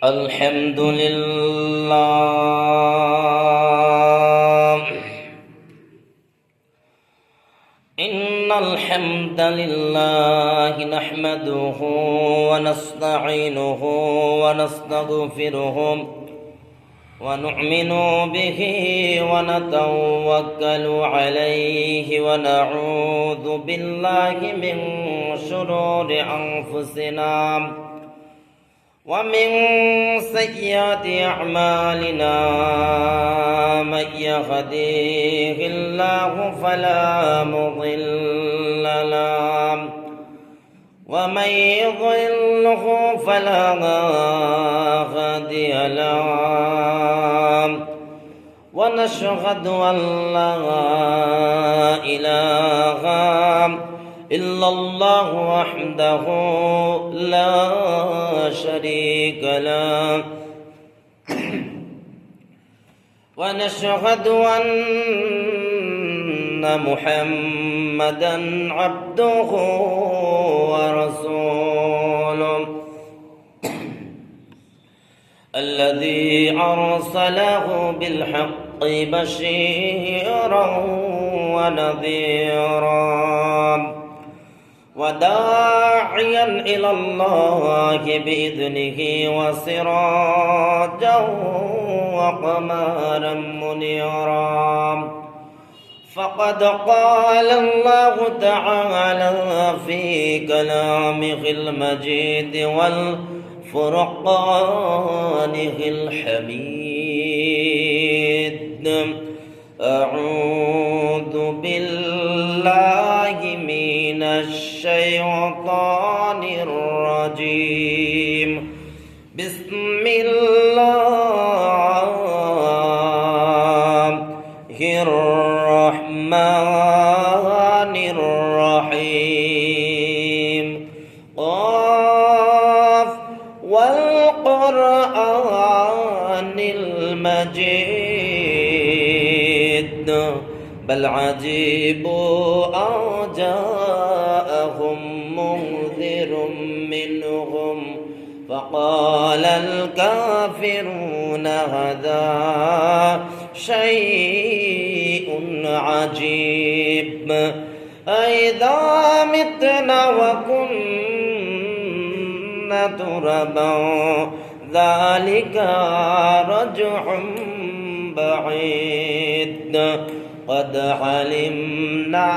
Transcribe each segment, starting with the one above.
الحمد لله إن الحمد لله نحمده ونستعينه ونستغفره ونؤمن به ونتوكل عليه ونعوذ بالله من شرور أنفسنا ومن سيئات أعمالنا من يهديه الله فلا مضل له ومن يضلله فلا هادي له ونشهد أن لا إله إلا الله وحده لا شريك له ونشهد أن محمدا عبده ورسوله الذي أرسله بالحق بشيرا ونذيرا وداعيا إلى الله بإذنه وسراجا وقمرا منيرا فقد قال الله تعالى في كلامه المجيد والفرقانه الحميد أعوذ بالله من الشيطان الرجيم بسم الله الرحمن الرحيم قاف والقرآن المجيد بل عجيبوا أن جاءهم منذر منهم فقال الكافرون هذا شيء عجيب أإذا متنا وكنا ترابا ذلك رجع بعيد قد علمنا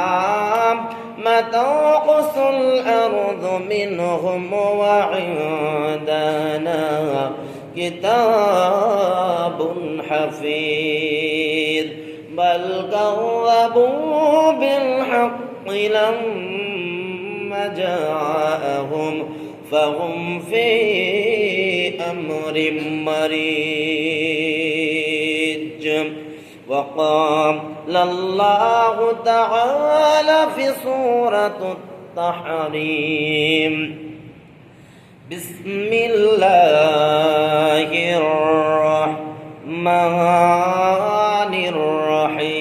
ما تنقص الأرض منهم وعندنا كتاب حفيظ بل كذبوا بالحق لما جاءهم فهم في أمر مريج وقال الله تعالى في سورة التحريم بسم الله الرحمن الرحيم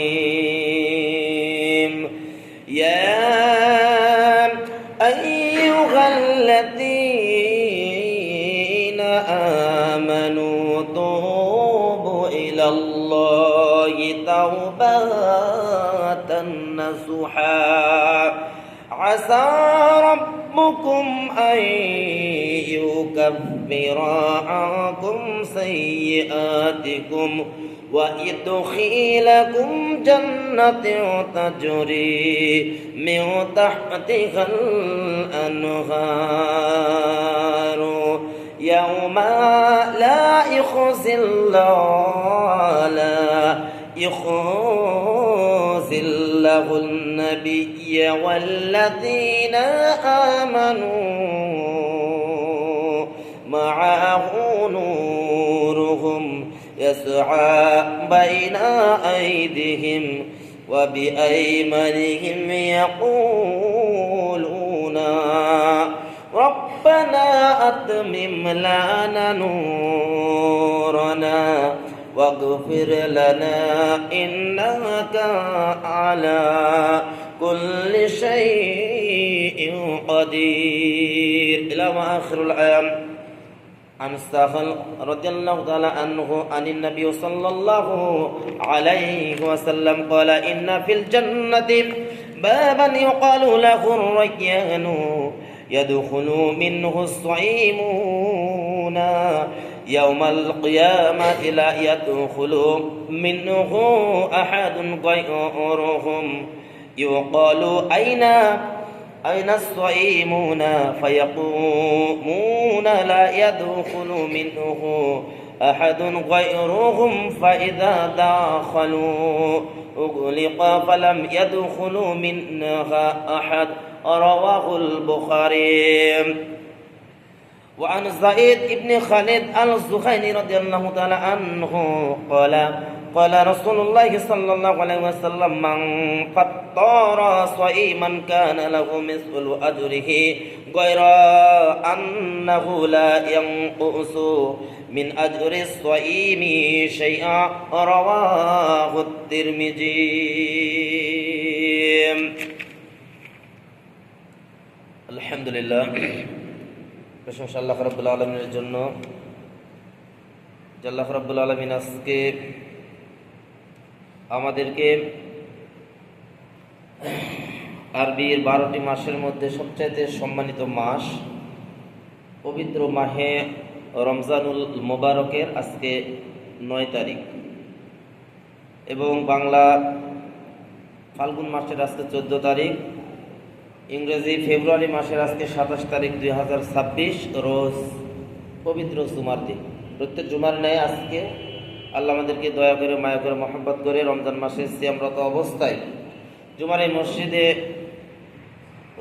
يا أيها الذين آمنوا توبوا إلى الله توبة نصوحا عسى ربكم أن يكفر عنكم سيئاتكم ويدخلكم جنة تجري من تحتها الأنهار يوم لا يخزي الله النبي والذين آمنوا معه نورهم يسعى بين أيديهم وبأيمانهم يقولون ربنا أتمم لنا نورنا واغفر لنا إنك على كل شيء قدير إلى آخر الآية. عن سهل رضي الله تعالى عنه عن النبي صلى الله عليه وسلم قال إن في الجنة بابا يقال له الريان يدخل منه الصائمون يوم القيامة لا يدخل منه أحد غيرهم يقال أين الصائمون فيقومون لا يدخل منه أحد غيرهم فإذا دخلوا أغلق فلم يدخل منها أحد رواه البخاري. وعن زيد بن خالد الزهيري رضي الله تعالى عنه قال رسول الله صلى الله عليه وسلم من فطر صائما كان له مثل أجره غير أنه لا ينقص من أجر الصائم شيئا رواه الترمذي. الحمد لله প্রশংসা আল্লাহ রাব্বুল আলামিনের জন্য। আল্লাহ রাব্বুল আলামিন আজকে আমাদেরকে আরবির 12টি মাসের মধ্যে সবচাইতে সম্মানিত মাস পবিত্র মাহে রমজানুল মোবারকের আজকে 9 তারিখ এবং বাংলা ফাল্গুন মাসের আজকে 14 তারিখ, ইংরেজি ফেব্রুয়ারি মাসের আজকে 27 তারিখ 2026 রোজ পবিত্র জুমার দিন। প্রত্যেক জুমার ন্যায় আজকে আল্লাহ আমাদেরকে দয়া করে মায়া করে মহব্বত করে রমজান মাসের সিয়ামরত অবস্থায় জুমার এই মসজিদে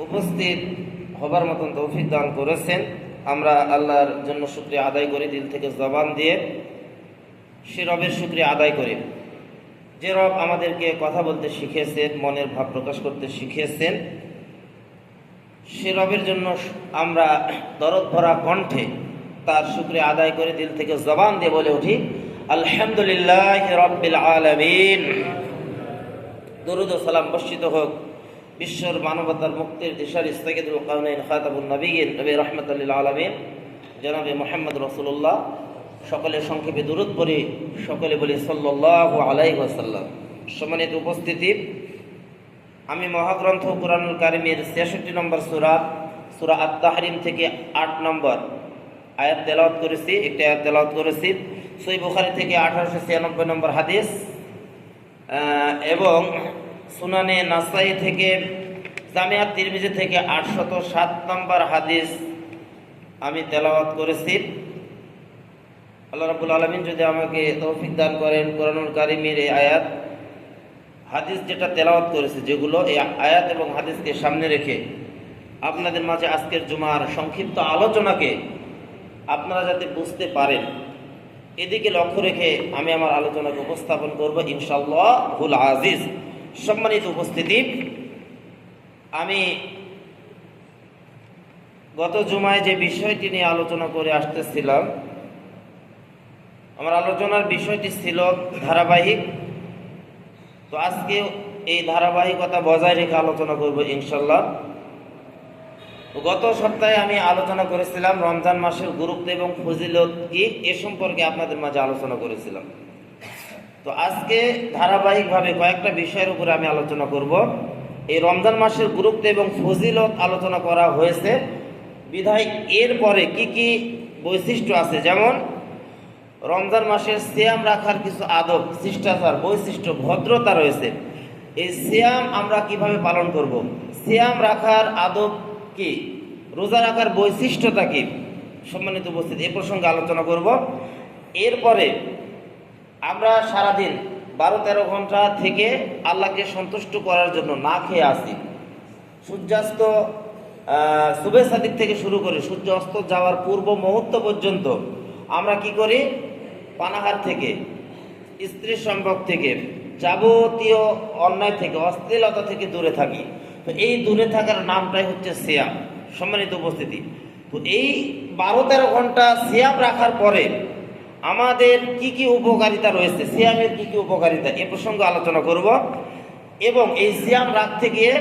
উপস্থিত হবার মতন তৌফিক দান করেছেন। আমরা আল্লাহর জন্য শুকরিয়া আদায় করি, দিল থেকে জবান দিয়ে সে রবের শুকরিয়া আদায় করি যে রব আমাদেরকে কথা বলতে শিখিয়েছেন, মনের ভাব প্রকাশ করতে শিখিয়েছেন। সে রবের জন্য আমরা দরদ ভরা কণ্ঠে তার শুকরিয়া আদায় করে দিল থেকে জবান দিয়ে বলে উঠি আলহামদুলিল্লাহ রাব্বিল আলামিন। দরুদ ও সালাম বর্ষিত হোক বিশ্বর মানবতার মুক্তির দিশার ইস্তাগিদুল কাউনাইন খাতাবুন নবিয়্যিন নবী রাহমাতুল লিল আলামিন জনাবে মুহাম্মদ রাসূলুল্লাহ। সকলে সংক্ষেপে দরুদ পড়ি, সকলে বলি সাল্লাল্লাহু আলাইহি ওয়াসাল্লাম। সম্মানিত উপস্থিতি, আমি মহাগ্রন্থ কুরআনুল কারীমের 66 নম্বর সূরা আত-তাহরিম থেকে 8 নম্বর আয়াত তেলাওয়াত করেছি। একটা আয়াত তেলাওয়াত করেছি সহিহ বুখারী থেকে 1896 নম্বর হাদিস এবং সুনানে নাসাই থেকে জামিআত তিরমিজি থেকে 807 নম্বর হাদিস আমি তেলাওয়াত করেছি। আল্লাহ রাব্বুল আলামিন যদি আমাকে তৌফিক দান করেন, কুরআনুল কারীমের এই আয়াত হাদিস যেটা তেলাওয়াত করেছে, যেগুলো এই আয়াত এবং হাদিসকে সামনে রেখে আপনাদের মাঝে আজকের জুমার সংক্ষিপ্ত আলোচনাকে আপনারা যাতে বুঝতে পারেন, এদিকে লক্ষ্য রেখে আমি আমার আলোচনাকে উপস্থাপন করব ইনশাআল্লাহুল আজিজ। সম্মানিত উপস্থিতি, আমি গত জুমায় যে বিষয়টি নিয়ে আলোচনা করে আসতেছিলাম, আমার আলোচনার বিষয়টি ছিল ধারাবাহিক। তো আজকে এই ধারাবাহিকতা বজায় রেখে আলোচনা করব ইনশাআল্লাহ। গত সপ্তাহে আমি আলোচনা করেছিলাম রমজান মাসের গুরুত্ব এবং ফজিলত কি, এ সম্পর্কে আপনাদের মাঝে আলোচনা করেছিলাম। তো আজকে ধারাবাহিকভাবে কয়েকটা বিষয়ের উপরে আমি আলোচনা করব। এই রমজান মাসের গুরুত্ব এবং ফজিলত আলোচনা করা হয়েছে বিধায় এরপরে কি কি বৈশিষ্ট্য আছে, যেমন রমজান মাসের সিয়াম রাখার কিছু আদব, শিষ্টাচার, বৈশিষ্ট্য, ভদ্রতা রয়েছে। এই সিয়াম আমরা কিভাবে পালন করব, সিয়াম রাখার আদব কি, রোজা রাখার বৈশিষ্ট্যটা কি, সম্মানিত উপস্থিতি এ প্রসঙ্গে আলোচনা করব। এরপরে আমরা সারাদিন 12-13 ঘন্টা থেকে আল্লাহকে সন্তুষ্ট করার জন্য না খেয়ে আসি। সূর্যাস্ত সুবে সাদিক থেকে শুরু করে সূর্য অস্ত যাওয়ার পূর্ব মুহূর্ত পর্যন্ত আমরা কি করি, পানাহার থেকে, স্ত্রীর সম্পর্ক থেকে, যাবতীয় অন্যায় থেকে, অশ্লীলতা থেকে দূরে থাকি। তো এই দূরে থাকার নামটাই হচ্ছে সিয়াম। সম্মানিত উপস্থিতি, তো এই 12-13 ঘন্টা সিয়াম রাখার পরে আমাদের কি কি উপকারিতা রয়েছে, সিয়ামের কি কি উপকারিতা, এ প্রসঙ্গে আলোচনা করব। এবং এই সিয়াম রাখতে গিয়ে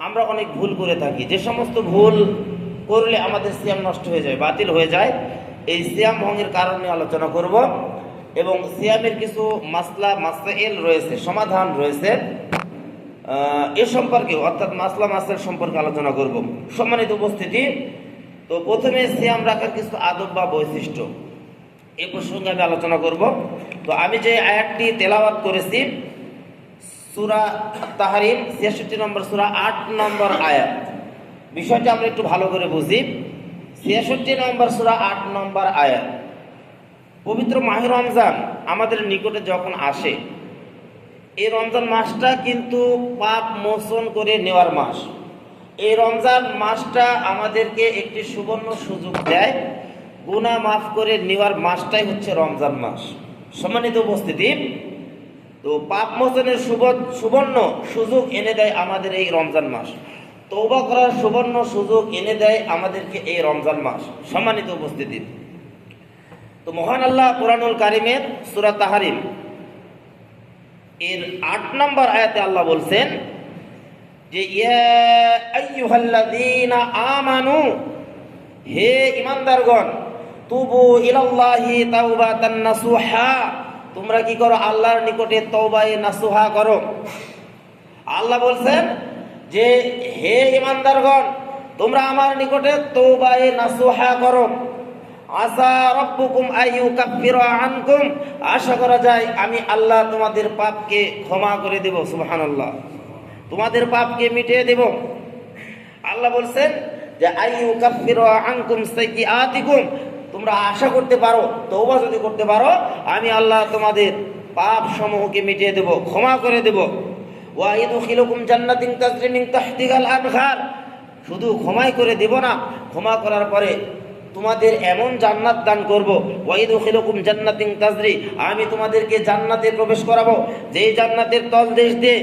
আমরা অনেক ভুল করে থাকি। যে সমস্ত ভুল করলে আমাদের সিয়াম নষ্ট হয়ে যায়, বাতিল হয়ে যায়। এই সিয়াম ভঙ্গের কারণ নিয়ে আলোচনা করব এবং সিয়ামের কিছু মাসলা মাসাইল রয়েছে, সমাধান রয়েছে, এ সম্পর্কে অর্থাৎ মাসলা মাসাইল সম্পর্কে আলোচনা করব। সম্মানিত উপস্থিতি, তো প্রথমে সিয়াম রাখার কিছু আদব বা বৈশিষ্ট্য এ প্রসঙ্গে আমি আলোচনা করব। তো আমি যে আয়াতটি তেলাওয়াত করেছি সূরা তাহরিম 66 নম্বর সূরা 8 নম্বর আয়াত, বিষয়টা আমরা একটু ভালো করে বুঝি। 66 নম্বর সূরা 8 নম্বর আয়াত, পবিত্র মাহে রমজান আমাদের নিকটে যখন আসে, এই রমজান মাসটা কিন্তু পাপ মোচন করে নেওয়ার মাস। এই রমজান মাসটা আমাদেরকে একটি সুবর্ণ সুযোগ দেয়, গুনাহ মাফ করে নেওয়ার মাসটাই হচ্ছে রমজান মাস। সম্মানিত উপস্থিতি, তো পাপ মোচনের সুবর্ণ সুযোগ এনে দেয় আমাদের এই রমজান মাস, তওবা করার সুবর্ণ সুযোগ এনে দেয় আমাদেরকে এই রমজান মাস। সম্মানিত উপস্থিতি, তো মহান আল্লাহ কুরআনুল কারীমের সূরা তাহরিম এর 8 নম্বর আয়াতে আল্লাহ বলছেন যে ইয়া আইয়ুহাল্লাযীনা আমানু, হে ঈমানদারগণ, তুবু ইলাল্লাহি তাওবাতান নাসুহা, তোমরা কি করো? আল্লাহর নিকটে তওবায়ে নাসুহা করো। আল্লাহ বলছেন যে হে ঈমানদারগণ, তোমরা আমার নিকটে তওবায়ে নাসুহা করো। আসা রাব্বুকুম আইয়ুকাফিরা আনকুম, আশা করা যায় আমি আল্লাহ তোমাদের পাপকে ক্ষমা করে দেব। সুবহানাল্লাহ, তোমাদের পাপকে মিটিয়ে দেব। আল্লাহ বলছেন যে আইয়ুকাফিরা আনকুম সাইয়্যাতিকুম, তোমরা আশা করতে পারো, তওবা যদি করতে পারো, আমি আল্লাহ তোমাদের পাপ সমূহকে মিটিয়ে দেব, ক্ষমা করে দেব। ওয়া ইদখিলুকুম জান্নাতিন তাজরি মিন তাহতিহাল আনহার, শুধু ক্ষমাই করে দেব না, ক্ষমা করার পরে তোমাদের এমন জান্নাত দান করব। ওয়া ইদখিলুকুম জান্নাতিন তাজরি, আমি তোমাদেরকে জান্নাতে প্রবেশ করাবো, যেই জান্নাতের তলদেশ দিয়ে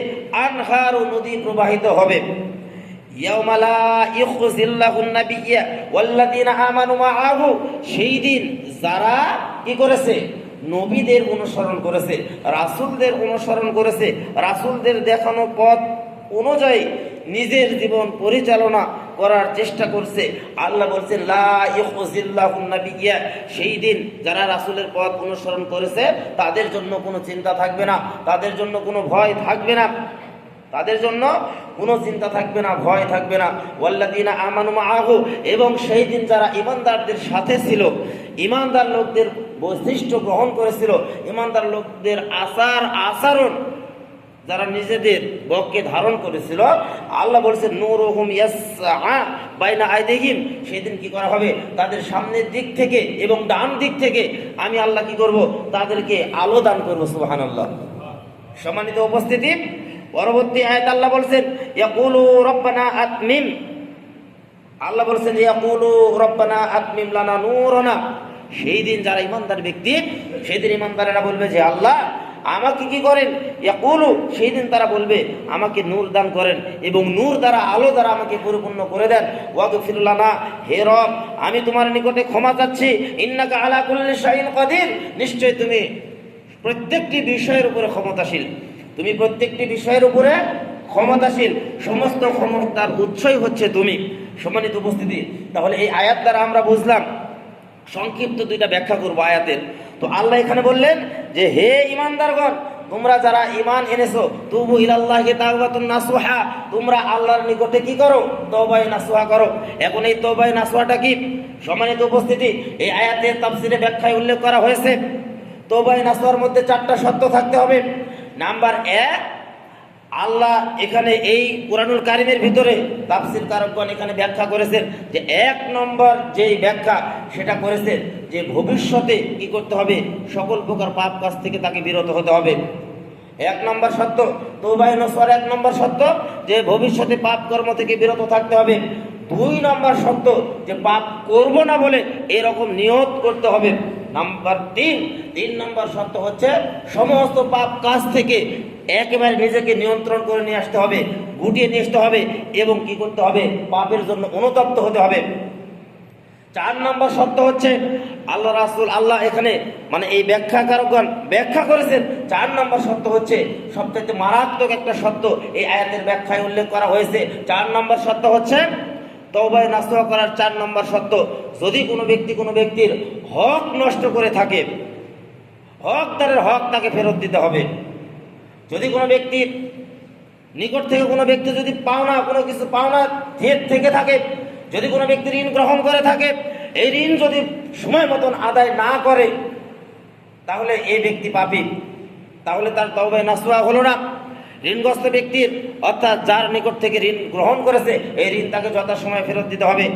আনহার ও নদী প্রবাহিত হবে। ইয়াউমা লা ইখজিল্লাহুন নাবিয়্যা ওয়াল্লাযীনা আমানু মাআহু, সেই দিন যারা কি করেছে? নবীদের অনুসরণ করেছে, রাসূলদের অনুসরণ করেছে, রাসূলদের দেখানো পথ অনুযায়ী নিজের জীবন পরিচালনা করার চেষ্টা করছে। আল্লাহ বলছেন লা ইখজিল্লাহুন নাবিয়্যা, সেই দিন যারা রাসূলের পথ অনুসরণ করেছে তাদের জন্য কোনো চিন্তা থাকবে না, তাদের জন্য কোনো ভয় থাকবে না, তাদের জন্য কোনো চিন্তা থাকবে না, ভয় থাকবে না। ওয়াল্লাযীনা আমানু মাআহু, এবং সেই দিন যারা ঈমানদারদের সাথে ছিল, ঈমানদার লোকদের বৈশিষ্ট্য গ্রহণ করেছিল, ঈমানদার লোকদের আচার আচরণ যারা নিজেদের বক্ষে ধারণ করেছিল, আল্লাহ বলছেন নূরুহুম ইয়াসআ বাইনা আইদিহিম, সেদিন কি করা হবে? তাদের সামনের দিক থেকে এবং ডান দিক থেকে আমি আল্লাহ কি করব? তাদেরকে আলো দান করব। সুবহানাল্লাহ। সম্মানিত উপস্থিতি, পরবর্তী আয়াত আল্লাহ বলছেন ইয়াকুলু রব্বানা আতমিম, আল্লাহ বলছেন ইয়াকুলু রব্বানা আতমিম লানা নূরানা, সেই দিন যারা ঈমানদার ব্যক্তি, সেই দিন ঈমানদারেরা বলবে যে আল্লাহ আমাকে কি করেন? ইয়াকুলু, সেই দিন তারা বলবে আমাকে নূর দান করেন এবং নূর দ্বারা, আলো দ্বারা আমাকে পরিপূর্ণ করে দেন। ওয়াগফির লানা, হে রব আমি তোমার নিকটে ক্ষমা চাচ্ছি। ইন্নাকা আলা কুল্লি শাইইন কাদির, নিশ্চয় তুমি প্রত্যেকটি বিষয়ের উপরে ক্ষমতাশীল, তুমি প্রত্যেকটি বিষয়ের উপরে ক্ষমতাশীল, সমস্ত ক্ষমতার উৎসই হচ্ছে তুমি। সম্মানিত উপস্থিতি, তাহলে এই আয়াত দ্বারা আমরা বুঝলাম, সংক্ষিপ্ত দুইটা ব্যাখ্যা করব আয়াতের। তো আল্লাহ এখানে বললেন যে হে ঈমানদারগণ, তোমরা যারা ঈমান এনেছো, তুবু ইলাল্লাহি তাওবাতুন নাসুহা, তোমরা আল্লাহর নিকটে কি করো? তওবায়ে নাসুহা করো। এখন এই তওবায়ে নাসুহাটা কি? সম্মানিত উপস্থিতি, এই আয়াতের তাফসীরে ব্যাখ্যায় উল্লেখ করা হয়েছে তওবায়ে নাসুহার মধ্যে 4টা শর্ত থাকতে হবে। নাম্বার 1, আল্লাহ এখানে এই কুরআনুল কারীমের ভিতরে তাফসীরকারগণ এখানে ব্যাখ্যা করেছেন যে 1 নম্বর যেই ব্যাখ্যা সেটা করেছেন যে ভবিষ্যতে কি করতে হবে? সকল প্রকার পাপ কাজ থেকে তাকে বিরত হতে হবে। 1 নম্বর সত্য, তওবায়ে নাসুহার 1 নম্বর সত্য যে ভবিষ্যতে পাপ কর্ম থেকে বিরত থাকতে হবে। 2 নম্বর সত্য যে পাপ করব না বলে এরকম নিয়ত করতে হবে। নাম্বার 3 নম্বর সত্য হচ্ছে সমস্ত পাপ কাজ থেকে একেবারে নিজেকে নিয়ন্ত্রণ করে নিয়ে আসতে হবে, গুটিয়ে নিয়ে আসতে হবে এবং কি করতে হবে? পাপের জন্য অনুতপ্ত হতে হবে। 4 নম্বর সত্য হচ্ছে আল্লাহ রাসূল, আল্লাহ এখানে মানে এই ব্যাখ্যাকারগণ ব্যাখ্যা করেছেন 4 নম্বর সত্য হচ্ছে সবচেয়ে মারাত্মক একটা সত্য এই আয়াতের ব্যাখ্যায় উল্লেখ করা হয়েছে। 4 নম্বর সত্য হচ্ছে তওবায়ে নাসুহা করার 4 নম্বর শর্ত, যদি কোনো ব্যক্তি কোনো ব্যক্তির হক নষ্ট করে থাকে, হকদারের হক তাকে ফেরত দিতে হবে। যদি কোনো ব্যক্তির নিকট থেকে কোনো ব্যক্তি যদি পাওনা কোনো কিছু পাওনা থেকে থাকে, যদি কোনো ব্যক্তি ঋণ গ্রহণ করে থাকে, এই ঋণ যদি সময় মতন আদায় না করে, তাহলে এই ব্যক্তি পাপী, তাহলে তার তওবায়ে নাসুহা হলো না। ঋণগ্রস্ত ব্যক্তির অর্থাৎ যার নিকট থেকে ঋণ গ্রহণ করেছে, এই ঋণ তাকে যথাসময়ে ফেরত দিতে হবে।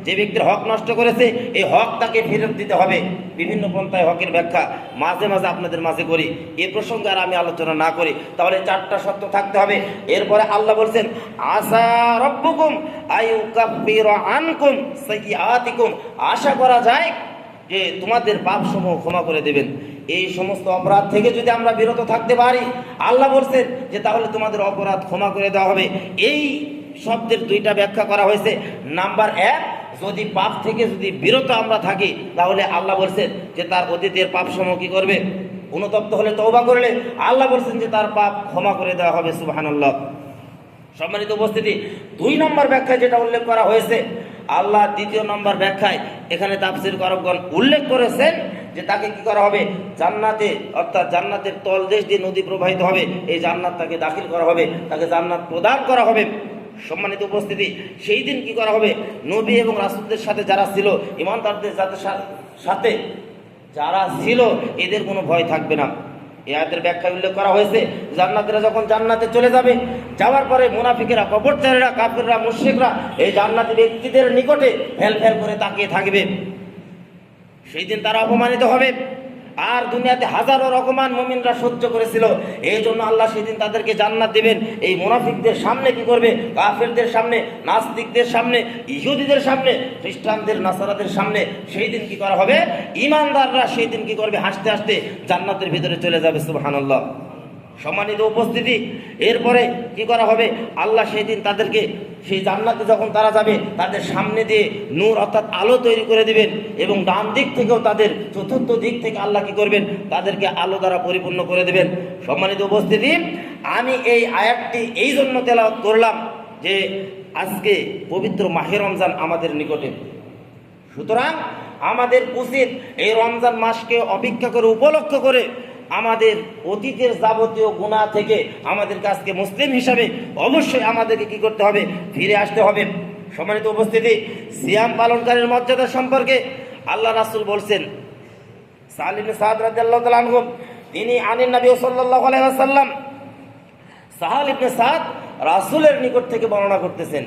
যে ব্যক্তির হক নষ্ট করেছে, এই হক তাকে ফেরত দিতে হবে। বিভিন্ন পন্থায় হকের ব্যাখ্যা মাঝে মাঝে আপনাদের মাঝে করি, এ প্রসঙ্গে আর আমি আলোচনা না করি। তাহলে 4টা শর্ত থাকতে হবে। এরপরে আল্লাহ বলছেন, আসা রব্বুকুম আইয়ুকাফিরা আনকুম সাইয়্যাতিকুম, আশা করা যায় যে তোমাদের পাপসমূহ ক্ষমা করে দেবেন। এই সমস্ত অপরাধ থেকে যদি আমরা বিরত থাকতে পারি, আল্লাহ বলছেন যে তাহলে তোমাদের অপরাধ ক্ষমা করে দেওয়া হবে। এই শব্দের 2টা ব্যাখ্যা করা হয়েছে। নাম্বার 1, যদি পাপ থেকে যদি বিরত আমরা থাকি, তাহলে আল্লাহ বলছেন যে তার অতীতের পাপ সমূহ কি করবে, অনুতপ্ত হলে তওবা করলে আল্লাহ বলছেন যে তার পাপ ক্ষমা করে দেওয়া হবে। সুবহানাল্লাহ। সম্মানিত উপস্থিতি, 2 নম্বর ব্যাখ্যায় যেটা উল্লেখ করা হয়েছে, আল্লাহ 2য় নম্বর ব্যাখ্যায় এখানে তাফসীর কারকগণ উল্লেখ করেছেন যে তাকে কি করা হবে, জান্নাতে অর্থাৎ জান্নাতের তলদেশ দিয়ে নদী প্রবাহিত হবে, এই জান্নাত তাকে দাখিল করা হবে, তাকে জান্নাত প্রদান করা হবে। সম্মানিত উপস্থিতি, সেই দিন কি করা হবে, নবী এবং রাসূলদের সাথে যারা ছিল, ঈমানদারদের সাথে যারা ছিল, এদের কোনো ভয় থাকবে না। এই আয়াতের ব্যাখ্যায় উল্লেখ করা হয়েছে, জান্নাতীরা যখন জান্নাতে চলে যাবে, যাওয়ার পরে মুনাফিকেরা, কপটচারীরা, কাফিররা, মুশরিকরা এই জান্নাতি ব্যক্তিদের নিকটে ফেল ফেল করে তাকিয়ে থাকবে। সেই দিন তারা অপমানিত হবে। আর দুনিয়াতে হাজারো রকমান মুমিনরা সহ্য করেছিল, এই জন্য আল্লাহ সেদিন তাদেরকে জান্নাত দিবেন। এই মুনাফিকদের সামনে কি করবে, কাফেরদের সামনে, নাস্তিকদের সামনে, ইহুদিদের সামনে, খ্রিস্টানদের, নাসারাদের সামনে সেই দিন কি করা হবে, ঈমানদাররা সেই দিন কি করবে, হাসতে হাসতে জান্নাতের ভিতরে চলে যাবে। সুবহানাল্লাহ। সম্মানিত উপস্থিতি, এরপরে কি করা হবে, আল্লাহ সেই দিন তাদেরকে সেই জান্নাতে যখন তারা যাবে, তাদের সামনে দিয়ে নূর অর্থাৎ আলো তৈরি করে দিবেন, এবং ডান দিক থেকেও তাদের চতুর্থ দিক থেকে আল্লাহ কি করবেন, তাদেরকে আলো দ্বারা পরিপূর্ণ করে দেবেন। সম্মানিত উপস্থিতি, আমি এই আয়াতটি এই জন্য তেলাওয়াত করলাম যে আজকে পবিত্র মাহে রমজান আমাদের নিকটে। সুতরাং আমাদের উচিত এই রমজান মাসকে অপেক্ষা করে, উপলক্ষ করে আমাদের অতীতের যাবতীয় গুনাহ থেকে আমাদের কাছকে মুসলিম হিসাবে অবশ্যই আমাদেরকে কি করতে হবে, ফিরে আসতে হবে। সম্মানিত উপস্থিতি, সিয়াম পালনকারীর মর্যাদা সম্পর্কে আল্লাহ রাসূল বলছেন, সাহল ইবনে সাদ রাদিয়াল্লাহু তাআলা আনহু, তিনি আনিন নবী সাল্লাল্লাহু আলাইহি ওয়াসাল্লাম, সাহল ইবনে সাদ রাসূলের নিকট থেকে বর্ণনা করতেছেন।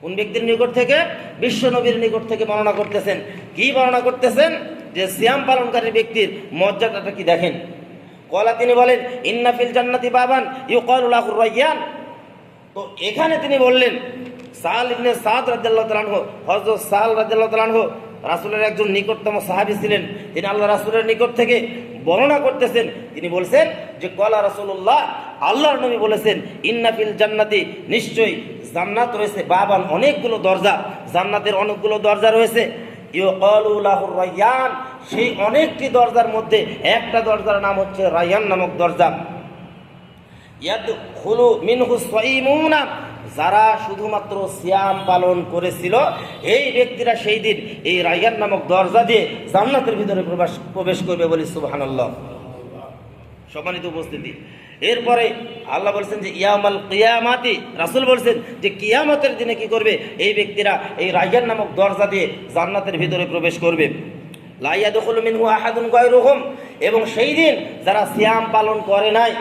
কোন ব্যক্তির নিকট থেকে? বিশ্ব নবীর নিকট থেকে বর্ণনা করতেছেন। কি বর্ণনা করতেছেন? যে সিয়াম পালনকারী ব্যক্তির মর্যাদাটা কি দেখেন। কলা, তিনি বলেন, ইন্না ফিল জান্নাতি বাবান ইউকালু লাহুর রায়্যান। তো এখানে তিনি বললেন, সাহল ইবনে সাদ রাদিয়াল্লাহু তাআলা আনহু, হযরত সাহল রাদিয়াল্লাহু তাআলা আনহু রাসূলের একজন নিকটতম সাহাবী ছিলেন। তিনি আল্লাহ রাসূলের নিকট থেকে বর্ণনা করতেছেন। তিনি বলছেন যে কলা রাসূলুল্লাহ, আল্লাহর নবী বলেছেন, ইন্না ফিল জান্নাতি, নিশ্চয়ই জান্নাত রয়েছে, বাবান অনেকগুলো দরজা, জান্নাতের অনেকগুলো দরজা রয়েছে, ইউকালু লাহুর রায়্যান, সেই অনেকটি দরজার মধ্যে একটা দরজার নাম হচ্ছে রায়্যান নামক দরজা। ইয়াদখুলু মিনহু সাইমুনা, যারা শুধুমাত্র সিয়াম পালন করেছিল, এই ব্যক্তিরা সেই দিন এই রায়্যান নামক দরজা দিয়ে জান্নাতের ভিতরে প্রবেশ করবে বলি সুবহানাল্লাহ। সম্মানিত উপস্থিতি, এরপরে আল্লাহ বলছেন যে ইয়াউমাল কিয়ামাতি, রাসূল বলছেন যে কিয়ামতের দিনে কি করবে, এই ব্যক্তিরা এই রায়্যান নামক দরজা দিয়ে জান্নাতের ভিতরে প্রবেশ করবে। লা ইয়াদখুলু মিনহু আহাদুন গায়রুহুম, এবং সেই দিন যারা সিয়াম পালন করে নাই,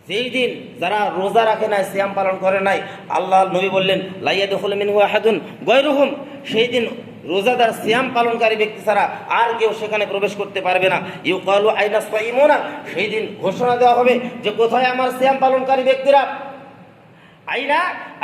সেই দিন যারা রোজা রাখে নাই, সিয়াম পালন করে নাই, আল্লাহ নবী বললেন লা ইয়াদখুলু মিনহু আহাদুন গায়রুহুম, সেই দিন রোজাদার সিয়াম পালনকারী ব্যক্তি ছাড়া আর কেউ সেখানে প্রবেশ করতে পারবে না। ইউকালু আইনা সাইমুনা, সেই দিন ঘোষণা দেওয়া হবে যে কোথায় আমার সিয়াম পালনকারী ব্যক্তিরা,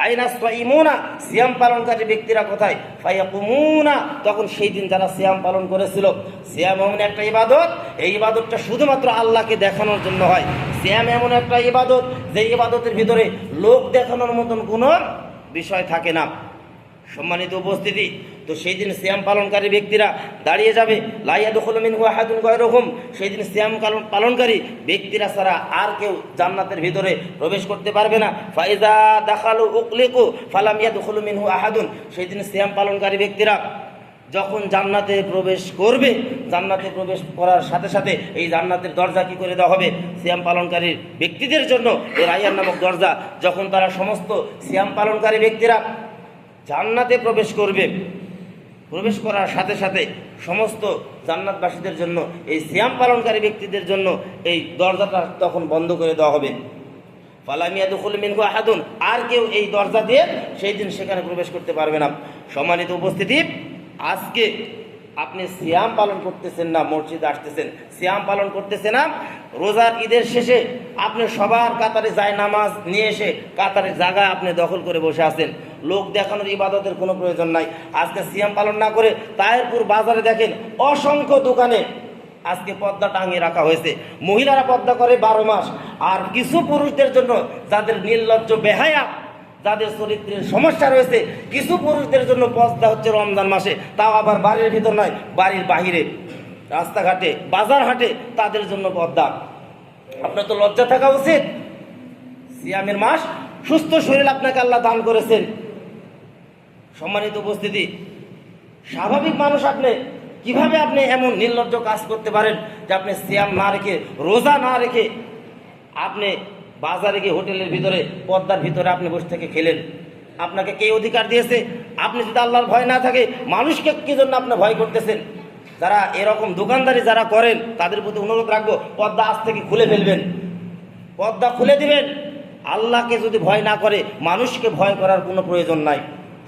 আইনা সাইমুনা, সিয়াম পালনকারী ব্যক্তিরা কোথায়, ফায়াকুমুনা, তখন সেই দিন যারা সিয়াম পালন করেছিল, সিয়াম এমন একটা ইবাদত, এই ইবাদতটা শুধুমাত্র আল্লাহকে দেখানোর জন্য হয়। সিয়াম এমন একটা ইবাদত, যে ইবাদতের ভিতরে লোক দেখানোর মতন কোনো বিষয় থাকে না। সম্মানিত উপস্থিতি, তো সেই দিন সিয়াম পালনকারী ব্যক্তিরা দাঁড়িয়ে যাবে, লা ইয়াদখুলু মিনহু আহাদুন গায়রুহুম, সেই দিন সিয়াম পালনকারী ব্যক্তিরা ছাড়া আর কেউ জান্নাতের ভিতরে প্রবেশ করতে পারবে না। ফাইজা দাখালু উকলিকু ফালাম ইয়াদখুলু মিনহু আহাদুন, সেই দিন সিয়াম পালনকারী ব্যক্তিরা যখন জান্নাতে প্রবেশ করবে, জান্নাতে প্রবেশ করার সাথে সাথে এই জান্নাতের দরজা কি করে দেওয়া হবে সিয়াম পালনকারী ব্যক্তিদের জন্য, এই রায়্যান নামক দরজা, যখন তারা সমস্ত সিয়াম পালনকারী ব্যক্তিরা জান্নাতে প্রবেশ করবে, প্রবেশ করার সাথে সাথে সমস্ত জান্নাতবাসীদের জন্য, এই সিয়াম পালনকারী ব্যক্তিদের জন্য এই দরজাটা তখন বন্ধ করে দেওয়া হবে। ফালাম ইয়াদখুলু মিনহু আহাদুন, আর কেউ এই দরজা দিয়ে সেই দিন সেখানে প্রবেশ করতে পারবে না। সম্মানিত উপস্থিতি, আজকে আপনি সিয়াম পালন করতেছেন না, মসজিদে আসতেছেন, সিয়াম পালন করতেছে না, রোজার ঈদের শেষে আপনি সবার কাতারে যায় নামাজ নিয়ে এসে কাতারে জায়গা আপনি দখল করে বসে আছেন, লোক দেখানোর ইবাদতের কোনো প্রয়োজন নাই। আজকে সিয়াম পালন না করে তাহিরপুর বাজারে দেখেন অসংখ্য দোকানে আজকে পর্দা টাঙিয়ে রাখা হয়েছে, মহিলারা পর্দা করে 12 মাস, আর কিছু পুরুষদের জন্য যাদের নির্লজ্জ বেহায়া, যাদের চরিত্রের সমস্যা রয়েছে, কিছু পুরুষদের জন্য পর্দা হচ্ছে রমজান মাসে, তাও আবার বাড়ির ভিতর নয়, বাড়ির বাহিরে, রাস্তাঘাটে, বাজার হাটে তাদের জন্য পর্দা। আপনার তো লজ্জা থাকা উচিত। সিয়ামের মাস, সুস্থ শরীর আপনাকে আল্লাহ দান করেছেন। সম্মানিত উপস্থিতি, স্বাভাবিক মানুষ আপনি কিভাবে আপনি এমন নির্লজ্জ কাজ করতে পারেন যে আপনি সিয়াম না রেখে, রোজা না রেখে আপনি বাজারে গিয়ে হোটেলের ভিতরে পর্দার ভিতরে আপনি বসে থেকে খেলেন? আপনাকে কে অধিকার দিয়েছে? আপনি যদি আল্লাহর ভয় না থাকে, মানুষকে কি জন্য আপনি ভয় করতেছেন? যারা এরকম দোকানদারি যারা করেন তাদের প্রতি অনুরোধ রাখবো, পর্দা আজ থেকে খুলে ফেলবেন, পর্দা খুলে দিবেন। আল্লাহকে যদি ভয় না করে, মানুষকে ভয় করার কোনো প্রয়োজন নাই।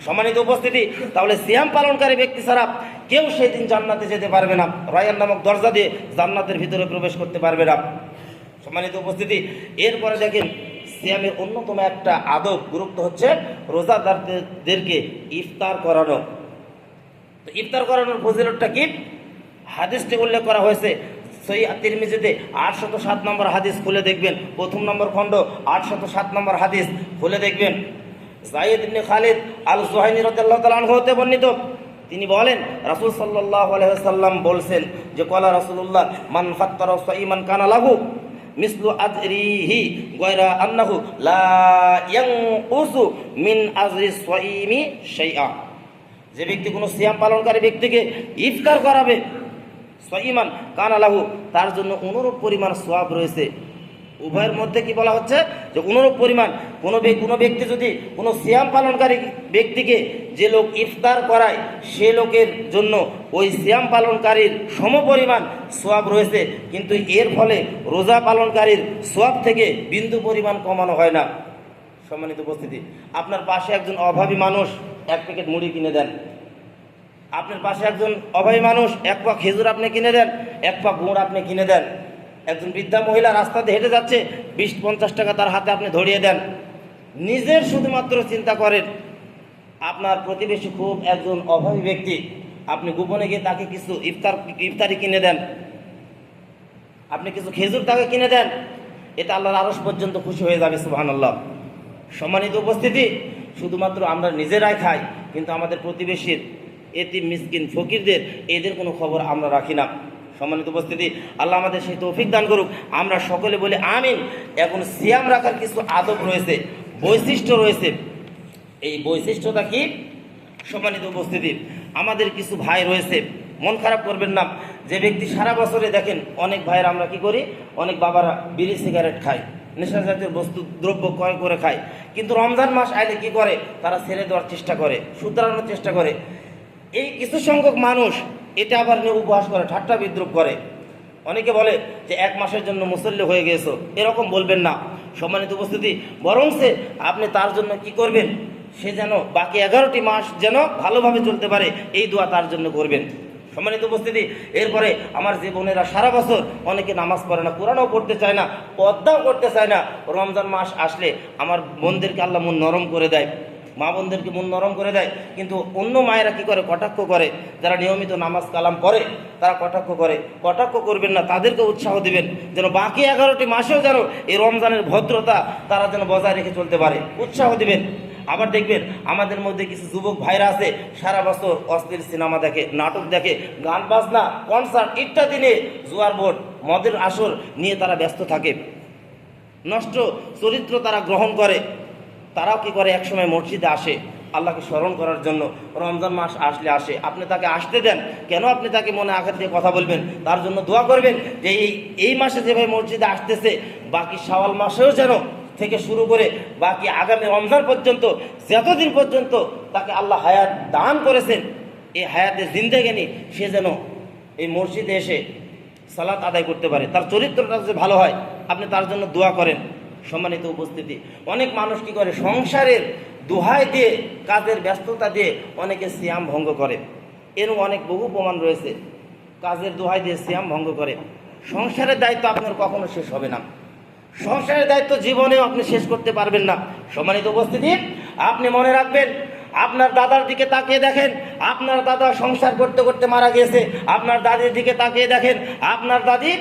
সম্মানিত উপস্থিতি, তাহলে সিয়াম পালনকারী ব্যক্তি ছাড়া কেউ সেদিন জান্নাতে যেতে পারবে না, রায়্যান নামক দরজা দিয়ে জান্নাতের ভিতরে প্রবেশ করতে পারবে না। সম্মানিত উপস্থিতি, এরপরে দেখেন সিয়ামের অন্যতম একটা আদব, গুরুত্ব হচ্ছে রোজাদারদেরকে ইফতার করানো। তো ইফতার করানোর ফজিলতটা কি? হাদিসটি উল্লেখ করা হয়েছে সহিহ তিরমিজিতে 807 নম্বর হাদিস, খুলে দেখবেন, প্রথম নম্বর খণ্ড 807 নম্বর হাদিস খুলে দেখবেন। যায়েদ ইবনে খালিদ আল জুহাইনি রাদিয়াল্লাহু তাআলা আনহু হতে বর্ণিত, তিনি বলেন রাসূল সাল্লাল্লাহু আলাইহি ওয়াসাল্লাম বলছেন যে ক্বালা রাসূলুল্লাহ মান ফাত্তারা সাইমান কানা লাহু মিসলু আজরিহি গায়রা আন্নাহু লা ইয়ানকুসু মিন আজরি সাইমি শাইআ। যে ব্যক্তি কোনো সিয়াম পালনকারী ব্যক্তিকে ইফতার করাবে, সাইমান কানা লাহু, তার জন্য অনুরূপ পরিমাণ সওয়াব রয়েছে। উভয়ের মধ্যে কি বলা হচ্ছে যে অনুরূপ পরিমাণ, কোনো ব্যক্তি যদি কোনো সিয়াম পালনকারী ব্যক্তিকে যে লোক ইফতার করায়, সে লোকের জন্য ওই সিয়াম পালনকারীর সমপরিমাণ সওয়াব রয়েছে, কিন্তু এর ফলে রোজা পালনকারীর সওয়াব থেকে বিন্দু পরিমাণ কমানো হয় না। সম্মানিত উপস্থিতি, আপনার পাশে একজন অভাবী মানুষ 1 প্যাকেট মুড়ি কিনে দেন, আপনার পাশে একজন অভাবী মানুষ 1 পা খেজুর আপনি কিনে দেন, 1 পা গুড় আপনি কিনে দেন। একজন বৃদ্ধা মহিলা রাস্তাতে হেঁটে যাচ্ছে, 20-50 টাকা তার হাতে আপনি ধরিয়ে দেন। নিজের শুধুমাত্র চিন্তা করেন, আপনার প্রতিবেশী খুব একজন অভাবী ব্যক্তি, আপনি গোপনে গিয়ে তাকে কিছু ইফতারি কিনে দেন, আপনি কিছু খেজুর তাকে কিনে দেন, এটা আল্লাহর আরশ পর্যন্ত খুশি হয়ে যাবে, সুবহানাল্লাহ। সম্মানিত উপস্থিতি, শুধুমাত্র আমরা নিজেরাই খাই, কিন্তু আমাদের প্রতিবেশীর, এতিম মিসকিন ফকিরদের, এদের কোনো খবর আমরা রাখি না। সম্মানিত উপস্থিতি, আল্লাহ আমাদের সেই তৌফিক দান করুক। আমরা সকলে বলি আমিন। এখন সিয়াম রাখার কিছু আদব রয়েছে, বৈশিষ্ট্য রয়েছে। এই বৈশিষ্ট্যটা কি? সম্মানিত উপস্থিতি, আমাদের কিছু ভাই রয়েছে, মন খারাপ করবেন না, যে ব্যক্তি সারা বছরে দেখেন অনেক ভাইয়ের আমরা কি করি, অনেক বাবারা বিড়ি সিগারেট খায়, নেশা জাতীয় দ্রব্য ক্রয় করে খায়, কিন্তু রমজান মাস আইলে কি করে, তারা ছেড়ে দেওয়ার চেষ্টা করে, শুধরানোর চেষ্টা করে। এই কিছু সংখ্যক মানুষ এটা আবার নিয়ে উপহাস করে, ঠাট্টা বিদ্রুপ করে। অনেকে বলে যে 1 মাসের জন্য মুসল্লি হয়ে গেছো, এরকম বলবেন না। সম্মানিত উপস্থিতি, বরং আপনি তার জন্য কি করবেন, সে যেন বাকি 11টি মাস যেন ভালোভাবে চলতে পারে, এই দোয়া তার জন্য করবেন। সম্মানিত উপস্থিতি, এরপরে আমার যে বোনেরা সারা বছর অনেকে নামাজ পড়ে না, কোরআনও পড়তে চায় না, পর্দাও করতে চায় না, রমজান মাস আসলে আমার বোনদেরকে আল্লাহ মন নরম করে দেয়, মা বোনদেরকে মন নরম করে দেয়। কিন্তু অন্য মায়েরা কি করে, কটাক্ষ করে। যারা নিয়মিত নামাজ কালাম পড়ে তারা কটাক্ষ করে। কটাক্ষ করবেন না, তাদেরকে উৎসাহ দিবেন যেন বাকি 11টি মাসেও যেন এই রমজানের ভদ্রতা তারা যেন বজায় রেখে চলতে পারে, উৎসাহ দিবেন। আবার দেখবেন আমাদের মধ্যে কিছু যুবক ভাইরা আছে সারা বছর অশ্লীল সিনেমা দেখে, নাটক দেখে, গান বাজনা, কনসার্ট ইত্যাদি নিয়ে, জুয়ার বোর্ড, মদের আসর নিয়ে তারা ব্যস্ত থাকে, নষ্ট চরিত্র তারা গ্রহণ করে। তারাও কি করে, একসময় মসজিদে আসে আল্লাহকে স্মরণ করার জন্য, রমজান মাস আসলে আসে। আপনি তাকে আসতে দেন কেন? আপনি তাকে মনে আঘাত দিয়ে কথা বলবেন, তার জন্য দোয়া করবেন যে এই মাসে যেভাবে মসজিদে আসতেছে বাকি শাওয়াল মাসেও যেন থেকে শুরু করে বাকি আগামী রমজান পর্যন্ত যতদিন পর্যন্ত তাকে আল্লাহ হায়াত দান করেছেন, এই হায়াতে জিন্দেগানি সে যেন এই মসজিদে এসে সালাত আদায় করতে পারে, তার চরিত্রটা যে ভালো হয়, আপনি তার জন্য দোয়া করেন। সম্মানিত উপস্থিতি, অনেক মানুষ কি করে, সংসারের দোহাই দিয়ে, কাজের ব্যস্ততা দিয়ে অনেকে সিয়াম ভঙ্গ করে। এরকম অনেক বহু প্রমাণ রয়েছে, কাজের দোহাই দিয়ে সিয়াম ভঙ্গ করে। সংসারের দায়িত্ব আপনার কখনো শেষ হবে না, সংসারের দায়িত্ব জীবনেও আপনি শেষ করতে পারবেন না। সম্মানিত উপস্থিতি, আপনি মনে রাখবেন, আপনার দাদার দিকে তাকিয়ে দেখেন, আপনার দাদা সংসার করতে করতে মারা গিয়েছে। আপনার দাদির দিকে তাকিয়ে দেখেন, আপনার দাদি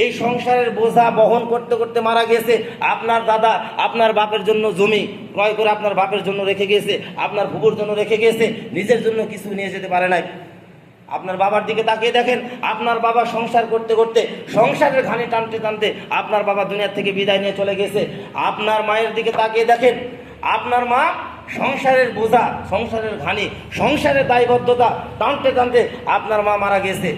এই সংসারের বোঝা বহন করতে করতে মারা গিয়েছে। আপনার দাদা আপনার বাপের জন্য জমি ক্রয় করে আপনার বাপের জন্য রেখে গিয়েছে, আপনার ফুপুর জন্য রেখে গিয়েছে, নিজের জন্য কিছু নিয়ে যেতে পারে নাই। আপনার বাবার দিকে তাকিয়ে দেখেন, আপনার বাবা সংসার করতে করতে, সংসারের ঘানি টানতে টানতে আপনার বাবা দুনিয়া থেকে বিদায় নিয়ে চলে গেছে। আপনার মায়ের দিকে তাকিয়ে দেখেন, আপনার মা সংসারের বোঝা, সংসারের ঘানি, সংসারের দায়বদ্ধতা টানতে টানতে আপনার মা মারা গেছে।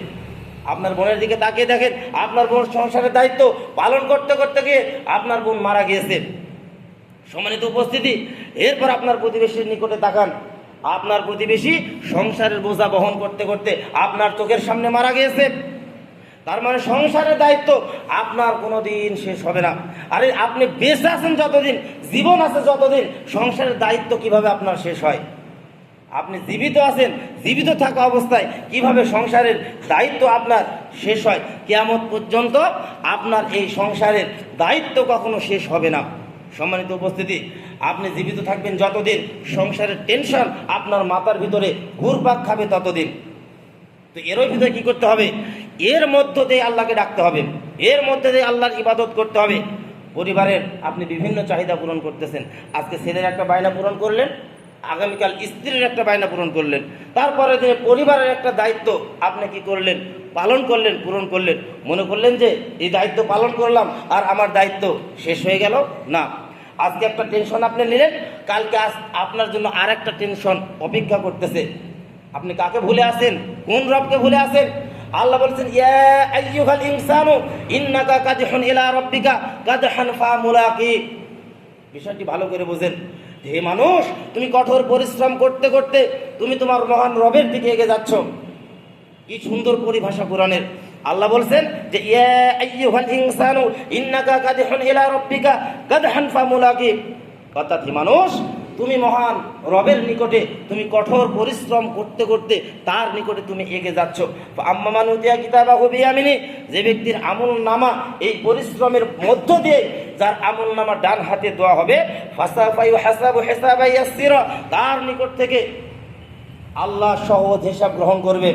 আপনার বোনের দিকে তাকিয়ে দেখেন, আপনার বোন সংসারের দায়িত্ব পালন করতে করতে গিয়ে আপনার বোন মারা গিয়েছে। সম্মানিত উপস্থিতি, এরপর আপনার প্রতিবেশীর নিকটে তাকান, আপনার প্রতিবেশী সংসারের বোঝা বহন করতে করতে আপনার চোখের সামনে মারা গিয়েছে। তার মানে সংসারের দায়িত্ব আপনার কোনোদিন শেষ হবে না। আরে আপনি বেঁচে আছেন যতদিন, জীবন আছে যতদিন, সংসারের দায়িত্ব কিভাবে আপনার শেষ হয়? আপনি জীবিত আছেন, জীবিত থাকা অবস্থায় কিভাবে সংসারের দায়িত্ব আপনার শেষ হয়? কিয়ামত পর্যন্ত আপনার এই সংসারের দায়িত্ব কখনো শেষ হবে না। সম্মানিত উপস্থিতি, আপনি জীবিত থাকবেন যতদিন, সংসারের টেনশন আপনার মাথার ভিতরে ঘুরপাক খাবে ততদিন। তো এর ভিতরে কি করতে হবে? এর মধ্য দিয়ে আল্লাহকে ডাকতে হবে, এর মধ্যে দিয়ে আল্লাহর ইবাদত করতে হবে। পরিবারের আপনি বিভিন্ন চাহিদা পূরণ করতেছেন, আজকে ছেলের একটা বায়না পূরণ করলেন, আগামীকাল স্ত্রীর একটা বায়না পূরণ করলেন, তারপরে যে পরিবারের একটা দায়িত্ব আপনি কি করলেন? পালন করলেন, পূরণ করলেন। মনে করলেন যে এই দায়িত্ব পালন করলাম আর আমার দায়িত্ব শেষ হয়ে গেল? না, আজকে একটা টেনশন আপনি নিলেন, কালকে আপনার জন্য আর একটা টেনশন অপেক্ষা করতেছে। আপনি কাকে ভুলে আছেন? কোন রবকে ভুলে আছেন? আল্লাহ বলছেন, ইয়া আইয়ুহাল ইনসানু ইন্নাকা কাদিহুন ইলা রাব্বিকা কাদহান ফামুলাকি। বিষয়টি ভালো করে বুঝেন। হে মানুষ, তুমি কঠোর পরিশ্রম করতে করতে তুমি তোমার মহান রবের দিকে এগিয়ে যাচ্ছ। কি সুন্দর পরিভাষা কোরআনের। আল্লাহ বলছেন যে ইয়া আইয়ুহাল ইনসানু ইন্নাকা কাদিহুন ইলা রাব্বিকা কাদহান ফামুলাকি, অর্থাৎ হে মানুষ, তুমি মহান রবের নিকটে তুমি কঠোর পরিশ্রম করতে করতে তার নিকটে তুমি এগিয়ে যাচ্ছ। আম্মা নুতিয়া কিতাবাহু বিয়ামিনি, যে ব্যক্তির আমল নামা এই পরিশ্রমের মধ্য দিয়ে যার আমল নামা ডান হাতে দেওয়া হবে, ফাসাফা ইউহাসাবু হিসাবান ইয়াসসিরা, তার নিকট থেকে আল্লাহ সহজ হিসাব গ্রহণ করবে,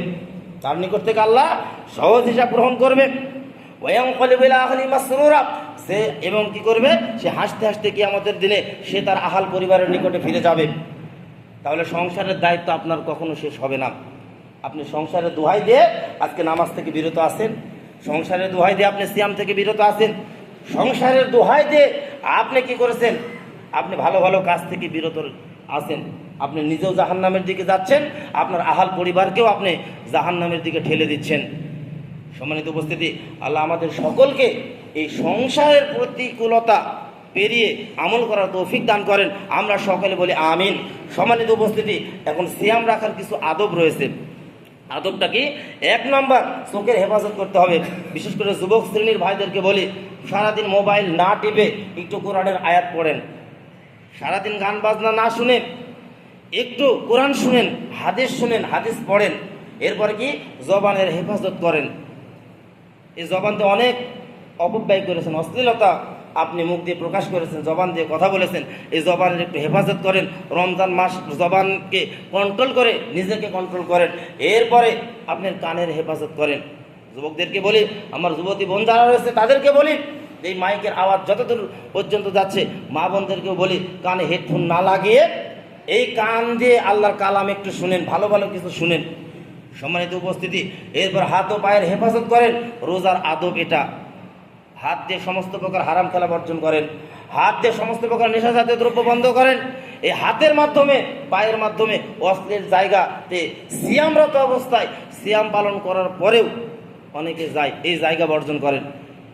তার নিকট থেকে আল্লাহ সহজ হিসাব গ্রহণ করবে। ওয়ায়ানকালিবু ইলা আহলিহি মাসরুরা, সে এবং কি করবে? সে হাসতে হাসতে কিয়ামতের দিনে সে তার আহাল পরিবারের নিকটে ফিরে যাবে। তাহলে সংসারের দায়িত্ব আপনার কখনো শেষ হবে না। আপনি সংসারের দোহাই দিয়ে আজকে নামাজ থেকে বিরত আছেন, সংসারের দোহাই দিয়ে আপনি সিয়াম থেকে বিরত আছেন, সংসারের দোহাই দিয়ে আপনি কি করেছেন? আপনি ভালো ভালো কাজ থেকে বিরত আছেন। আপনি নিজেও জাহান্নামের দিকে যাচ্ছেন, আপনার আহাল পরিবারকেও আপনি জাহান্নামের দিকে ঠেলে দিচ্ছেন। সম্মানিত উপস্থিতি, আল্লাহ আমাদের সকলকে এই সংসারের প্রতিকূলতা পেরিয়ে আমল করার তৌফিক দান করেন। আমরা সকলে বলি আমিন। সম্মানিত উপস্থিতি, এখন সিয়াম রাখার কিছু আদব রয়েছে। আদবটা কি? 1 নম্বর, চোখের হেফাজত করতে হবে। বিশেষ করে যুবক শ্রেণীর ভাইদেরকে বলি, সারাদিন মোবাইল না টিপে একটু কোরআনের আয়াত পড়েন, সারাদিন গান বাজনা না শুনে একটু কোরআন শুনেন, হাদিস শুনেন, হাদিস পড়েন। এরপরে কি? জবানের হেফাজত করেন। এই জবান দিয়ে অনেক অপব্যয় করেছেন, অশ্লীলতা আপনি মুখ দিয়ে প্রকাশ করেছেন, জবান দিয়ে কথা বলেছেন। এই জবানের একটু হেফাজত করেন। রমজান মাস জবানকে কন্ট্রোল করে, নিজেকে কন্ট্রোল করেন। এরপরে আপনার কানের হেফাজত করেন। যুবকদেরকে বলি, আমার যুবতী বোন যারা রয়েছে তাদেরকে বলি, এই মাইকের আওয়াজ যতদূর পর্যন্ত যাচ্ছে, মা বোনদেরকেও বলি, কানে হেডফোন না লাগিয়ে এই কান দিয়ে আল্লাহর কালাম একটু শুনেন, ভালো ভালো কিছু শুনেন। সম্মানিত উপস্থিতি, এরপর হাত ও পায়ের হেফাজত করেন। রোজার আদব এটা। হাত দিয়ে সমস্ত প্রকার হারাম খেলা বর্জন করেন, হাত দিয়ে সমস্ত প্রকার নেশা জাতীয় দ্রব্য বন্ধ করেন। এই হাতের মাধ্যমে, পায়ের মাধ্যমে অশ্লীল জায়গাতে সিয়ামরত অবস্থায় সিয়াম পালন করার পরেও অনেকে যায়, এই জায়গা বর্জন করেন।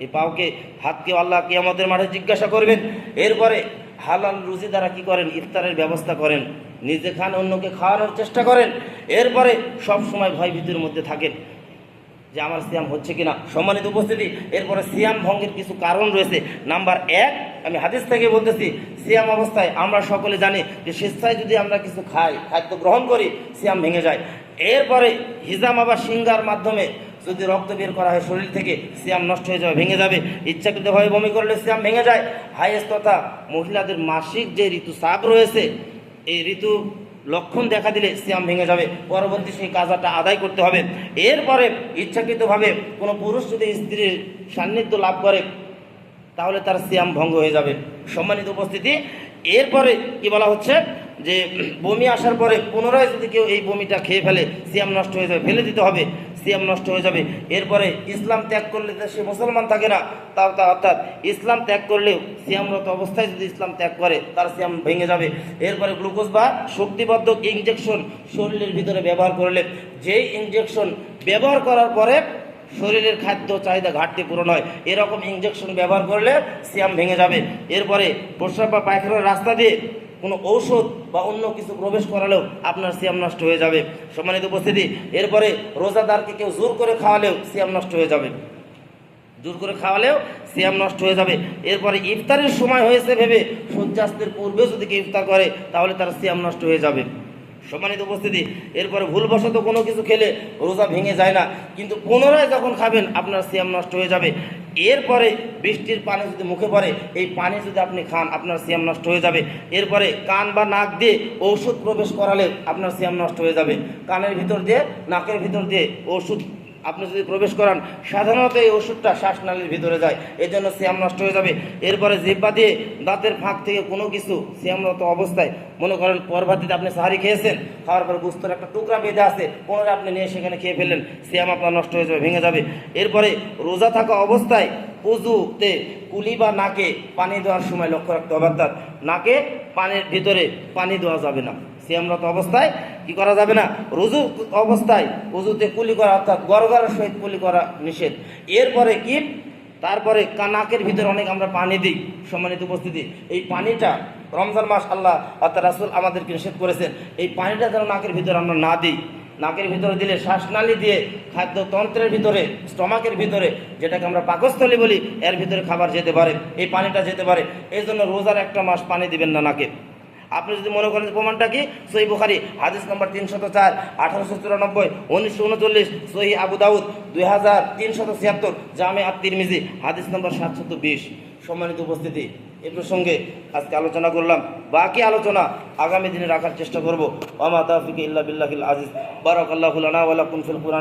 এই পাওকে, হাতকে আল্লাহ কিয়ামতের মাঠে জিজ্ঞাসা করবেন। এরপরে হালাল রুজি দ্বারা কি করেন? ইফতারের ব্যবস্থা করেন, নিজে খান, অন্যকে খাওয়ানোর চেষ্টা করেন। এরপরে সব সময় ভয় ভীতির মধ্যে থাকেন যে আমার সিয়াম হচ্ছে কিনা। সম্মানিত উপস্থিতি, এরপরে সিয়াম ভঙ্গের কিছু কারণ রয়েছে। নাম্বার 1, আমি হাদিস থেকে বলতেছি, সিয়াম অবস্থায় আমরা সকলে জানি যে স্বেচ্ছায় যদি আমরা কিছু খাই, খাদ্য গ্রহণ করি, সিয়াম ভেঙে যায়। এরপরে হিজামা বা সিঙ্গার মাধ্যমে যদি রক্ত বের করা হয় শরীর থেকে, সিয়াম নষ্ট হয়ে যাবে, ভেঙে যাবে। ইচ্ছাকৃতভাবে বমি করলে সিয়াম ভেঙে যায়। হাইয়েস্ট তথা মহিলাদের মাসিক যে ঋতুস্রাব রয়েছে, এই ঋতু লক্ষণ দেখা দিলে সিয়াম ভেঙে যাবে, পরবর্তী সেই কাজাটা আদায় করতে হবে। এরপরে ইচ্ছাকৃতভাবে কোনো পুরুষ যদি স্ত্রীর সান্নিধ্য লাভ করে তাহলে তার সিয়াম ভঙ্গ হয়ে যাবে। সম্মানিত উপস্থিতি, এরপরে কি বলা হচ্ছে যে বমি আসার পরে পুনরায় যদি কেউ এই বমিটা খেয়ে ফেলে, সিয়াম নষ্ট হয়ে যাবে, ফেলে দিতে হবে, সিয়াম নষ্ট হয়ে যাবে। এরপরে ইসলাম ত্যাগ করলে সে মুসলমান থাকে না, অর্থাৎ ইসলাম ত্যাগ করলেও সিয়ামরত অবস্থায় যদি ইসলাম ত্যাগ করে তার সিয়াম ভেঙে যাবে। এরপরে গ্লুকোজ বা শক্তিবর্ধক ইনজেকশন শরীরের ভিতরে ব্যবহার করলে, যেই ইনজেকশন ব্যবহার করার পরে শরীরের খাদ্য চাহিদা ঘাটতি পূরণ হয়, এরকম ইনজেকশন ব্যবহার করলে সিয়াম ভেঙে যাবে। এরপরে প্রস্রাব বা পায়খানার রাস্তা দিয়ে কোনো ঔষধ বা অন্য কিছু প্রবেশ করালেও আপনার সিয়াম নষ্ট হয়ে যাবে। সম্মানিত উপস্থিতি, এরপরে রোজাদারকে কেউ জোর করে খাওয়ালেও সিয়াম নষ্ট হয়ে যাবে, জোর করে খাওয়ালেও সিয়াম নষ্ট হয়ে যাবে। এরপরে ইফতারের সময় হয়েছে ভেবে সূর্যাস্তের পূর্বে যদি কেউ ইফতার করে তাহলে তার সিয়াম নষ্ট হয়ে যাবে। সম্মানিত উপস্থিতি, এরপরে ভুলবশত কোনো কিছু খেলে রোজা ভেঙে যায় না, কিন্তু পুনরায় যখন খাবেন আপনার সিয়াম নষ্ট হয়ে যাবে। এরপরে বৃষ্টির পানি যদি মুখে পড়ে, এই পানি যদি আপনি খান আপনার সিয়াম নষ্ট হয়ে যাবে। এরপরে কান বা নাক দিয়ে ওষুধ প্রবেশ করালে আপনার সিয়াম নষ্ট হয়ে যাবে। কানের ভিতর দিয়ে, নাকের ভিতর দিয়ে ওষুধ আপনি যদি প্রবেশ করান, সাধারণত এই ওষুধটা শ্বাসনালীর ভিতরে যায়, এই জন্য সিয়াম নষ্ট হয়ে যাবে। এরপরে জিহ্বা দিয়ে দাঁতের ফাঁক থেকে কোনো কিছু সিয়ামরত অবস্থায়, মনে করেন পরবর্তীতে আপনি সাহারি খেয়েছেন, খাওয়ার পরে গুস্তর একটা টুকরা বেঁধে আছে, পুনরায় আপনি নিয়ে সেখানে খেয়ে ফেললেন, সিয়াম আপনার নষ্ট হয়ে যাবে, ভেঙে যাবে। এরপরে রোজা থাকা অবস্থায় উযুতে কুলি বা নাকে পানি দেওয়ার সময় লক্ষ্য রাখতে হবে, অর্থাৎ নাকে পানির ভিতরে পানি দেওয়া যাবে না, সিয়ামরত অবস্থায় কি করা যাবে না। রুজু অবস্থায় উযুতে কুলি করা, অর্থাৎ গড়গড়ার সহিত কুলি করা নিষেধ। এরপরে কি, তারপরে নাকের ভিতরে অনেক আমরা পানি দিই। সম্মানিত উপস্থিতি, এই পানিটা রমজান মাস আল্লাহ অর্থাৎ রাসূল আমাদেরকে নিষেধ করেছেন, এই পানিটা যেন নাকের ভিতরে আমরা না দিই। নাকের ভিতরে দিলে শ্বাসনালী দিয়ে খাদ্যতন্ত্রের ভিতরে, স্টমাকের ভিতরে, যেটাকে আমরা পাকস্থলী বলি, এর ভিতরে খাবার যেতে পারে, এই পানিটা যেতে পারে। এই জন্য রোজার একটা মাস পানি দিবেন না নাকে। আপনি যদি মনে করেন প্রমাণটা কি, সহিহ বুখারী হাদিস নম্বর 304, 1894, 1939, সহিহ আবু দাউদ 2376, জামে আত-তিরমিজি হাদিস নম্বর 720। সম্মানিত উপস্থিতি, এ প্রসঙ্গে আজকে আলোচনা করলাম, বাকি আলোচনা আগামী দিনে রাখার চেষ্টা করব। ওয়া মা তাওফীকি ইল্লা বিল্লাহিল আজিজ। বারাকাল্লাহু লানা ওয়া লাকুম ফিল কুরআন।